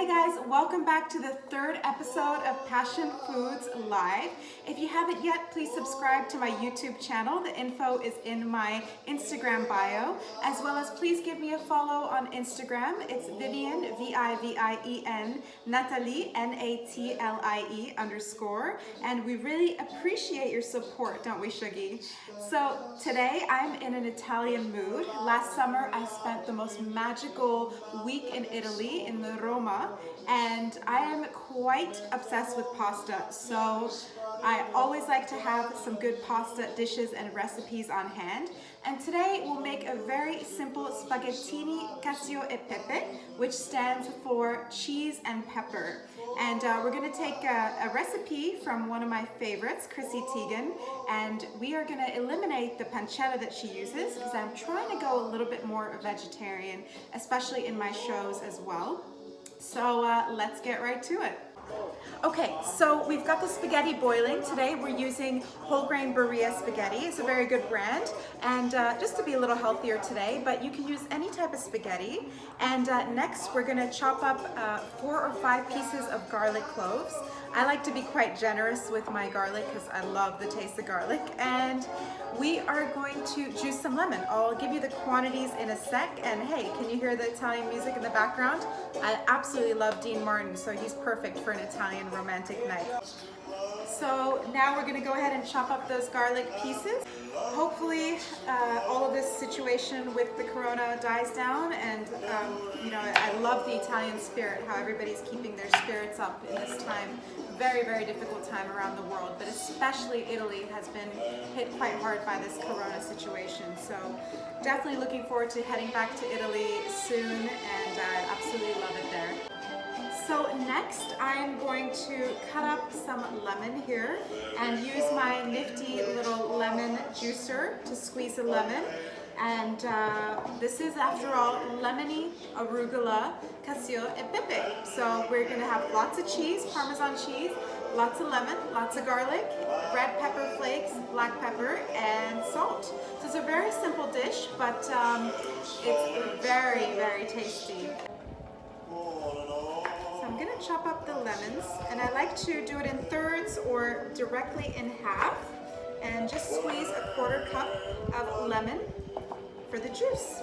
Hey guys, welcome back to the third episode of Passion Foods Live. If you haven't yet, please subscribe to my YouTube channel. The info is in my Instagram bio, as well as please give me a follow on Instagram. It's Vivian, Vivien, Nathalie, Natlie _, and we really appreciate your support, don't we, Shuggy? So today I'm in an Italian mood. Last summer I spent the most magical week in Italy, in the Roma, and I am quite obsessed with pasta, so I always like to have some good pasta dishes and recipes on hand. And today we'll make a very simple spaghettini cacio e pepe, which stands for cheese and pepper. And we're going to take a recipe from one of my favorites, Chrissy Teigen, and we are going to eliminate the pancetta that she uses because I'm trying to go a little bit more vegetarian, especially in my shows as well. So let's get right to it. Okay, so we've got the spaghetti boiling. Today we're using whole grain Berea spaghetti. It's a very good brand, and just to be a little healthier today, but you can use any type of spaghetti. And next we're gonna chop up 4 or 5 pieces of garlic cloves. I like to be quite generous with my garlic because I love the taste of garlic. And we are going to juice some lemon. I'll give you the quantities in a sec. And hey, can you hear the Italian music in the background? I absolutely love Dean Martin, so he's perfect for an Italian romantic night. So now we're going to go ahead and chop up those garlic pieces. Hopefully all of this situation with the corona dies down, and you know, I love the Italian spirit, how everybody's keeping their spirits up in this time. Very, very difficult time around the world, but especially Italy has been hit quite hard by this corona situation. So definitely looking forward to heading back to Italy soon, and I absolutely love it there. So next I'm going to cut up some lemon here and use my nifty little lemon juicer to squeeze the lemon. And this is, after all, lemony arugula cacio e pepe. So we're going to have lots of cheese, Parmesan cheese, lots of lemon, lots of garlic, red pepper flakes, black pepper, and salt. So it's a very simple dish, but it's very, very tasty. I'm going to chop up the lemons, and I like to do it in thirds or directly in half, and just squeeze a 1/4 cup of lemon for the juice.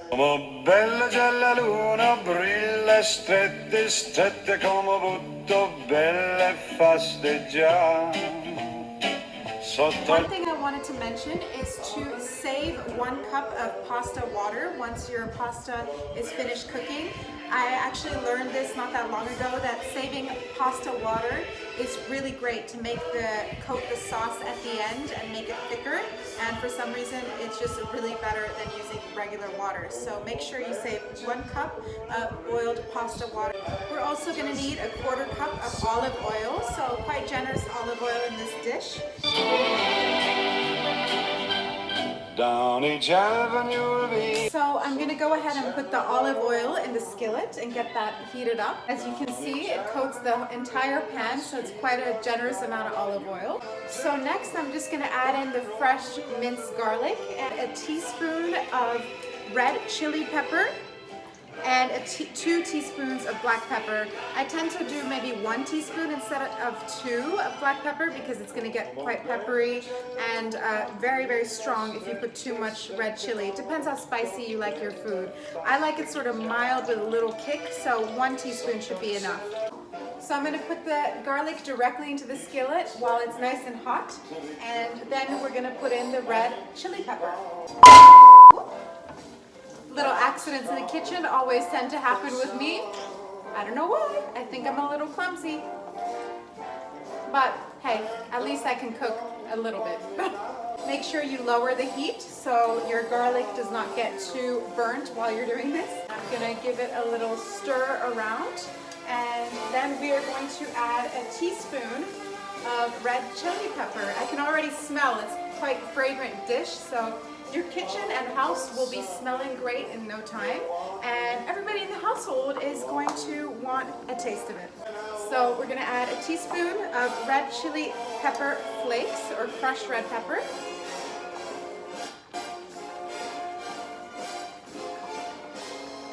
Come bella già la luna brilla strette strette come butto belle fasteggiare. One thing I wanted to mention is to save 1 cup of pasta water once your pasta is finished cooking. I actually learned this not that long ago, that saving pasta water is really great to make coat the sauce at the end and make it thicker, and for some reason it's just really better than using regular water. So make sure you save 1 cup of boiled pasta water. We're also going to need a 1/4 cup of olive oil, so quite generous olive oil in this dish. Down each avenue. So I'm going to go ahead and put the olive oil in the skillet and get that heated up. As you can see, it coats the entire pan, so it's quite a generous amount of olive oil. So next I'm just going to add in the fresh minced garlic and a teaspoon of red chili pepper and 2 teaspoons of black pepper. I tend to do maybe 1 teaspoon instead of 2 of black pepper because it's going to get quite peppery and very, very strong if you put too much red chili. It depends how spicy you like your food. I like it sort of mild with a little kick, so 1 teaspoon should be enough. So I'm going to put the garlic directly into the skillet while it's nice and hot, and then we're going to put in the red chili pepper. Little accidents in the kitchen always tend to happen with me. I don't know why. I think I'm a little clumsy. But hey, at least I can cook a little bit. Make sure you lower the heat so your garlic does not get too burnt while you're doing this. I'm gonna give it a little stir around, and then we are going to add a teaspoon of red chili pepper. I can already smell, it's quite a fragrant dish, so your kitchen and house will be smelling great in no time, and everybody in the household is going to want a taste of it. So we're going to add a teaspoon of red chili pepper flakes, or crushed red pepper.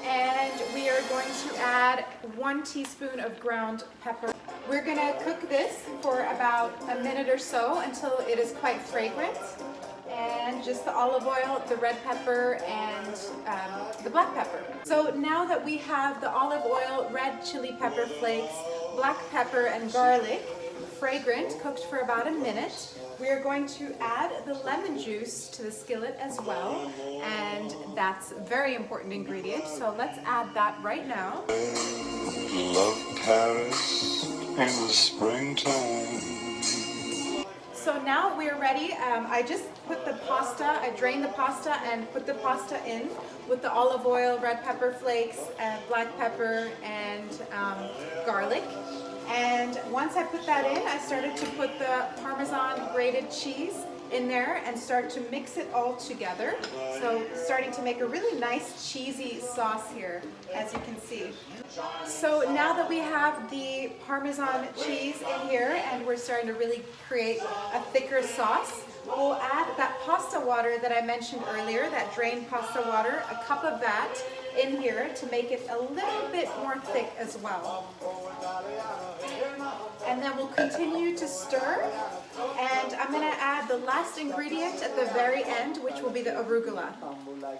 And we are are going to add 1 teaspoon of ground pepper. We're gonna cook this for about a minute or so until it is quite fragrant. And just the olive oil, the red pepper, and the black pepper. So now that we have the olive oil, red chili pepper flakes, black pepper, and garlic, fragrant, cooked for about a minute, we are going to add the lemon juice to the skillet as well, and that's a very important ingredient, so let's add that right now. Love Paris in the springtime. So now we're ready. I just put the pasta, I drained the pasta and put the pasta in with the olive oil, red pepper flakes, black pepper, and garlic. And once I put that in, I started to put the Parmesan grated cheese in there and start to mix it all together. So starting to make a really nice cheesy sauce here, as you can see. So now that we have the Parmesan cheese in here and we're starting to really create a thicker sauce, we'll add that pasta water that I mentioned earlier, that drained pasta water, a cup of that in here to make it a little bit more thick as well. And then we'll continue to stir, and I'm going to add the last ingredient at the very end, which will be the arugula.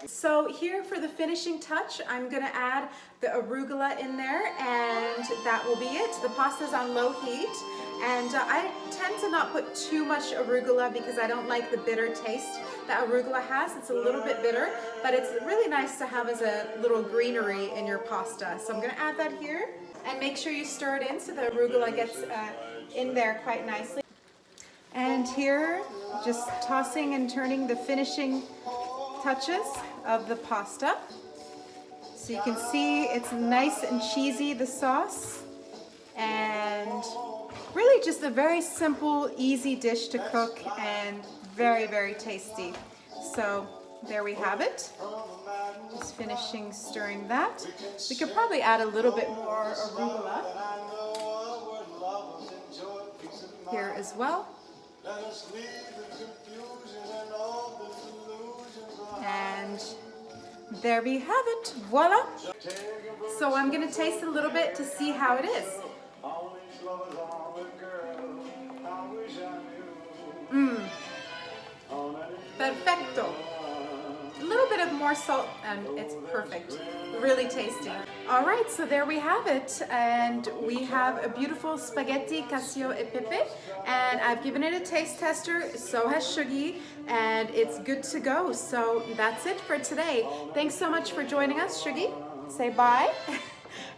So here for the finishing touch, I'm going to add the arugula in there, and that will be it. The pasta's on low heat, and I tend to not put too much arugula because I don't like the bitter taste that arugula has. It's a little bit bitter, but it's really nice to have as a little greenery in your pasta. So I'm going to add that here. And make sure you stir it in so the arugula gets in there quite nicely. And here, just tossing and turning the finishing touches of the pasta. So you can see it's nice and cheesy, the sauce. And really just a very simple, easy dish to cook and very, very tasty. So there we have it. Just finishing stirring that. We could probably add a little bit more arugula here as well. And there we have it. Voila! So I'm going to taste a little bit to see how it is. Perfecto. A little bit of more salt and it's perfect. Really tasty. All right, so there we have it. And we have a beautiful spaghetti cacio e pepe. And I've given it a taste tester, so has Shuggy, and it's good to go. So that's it for today. Thanks so much for joining us, Shuggy. Say bye.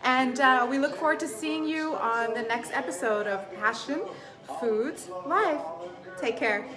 And we look forward to seeing you on the next episode of Passion Foods Live. Take care.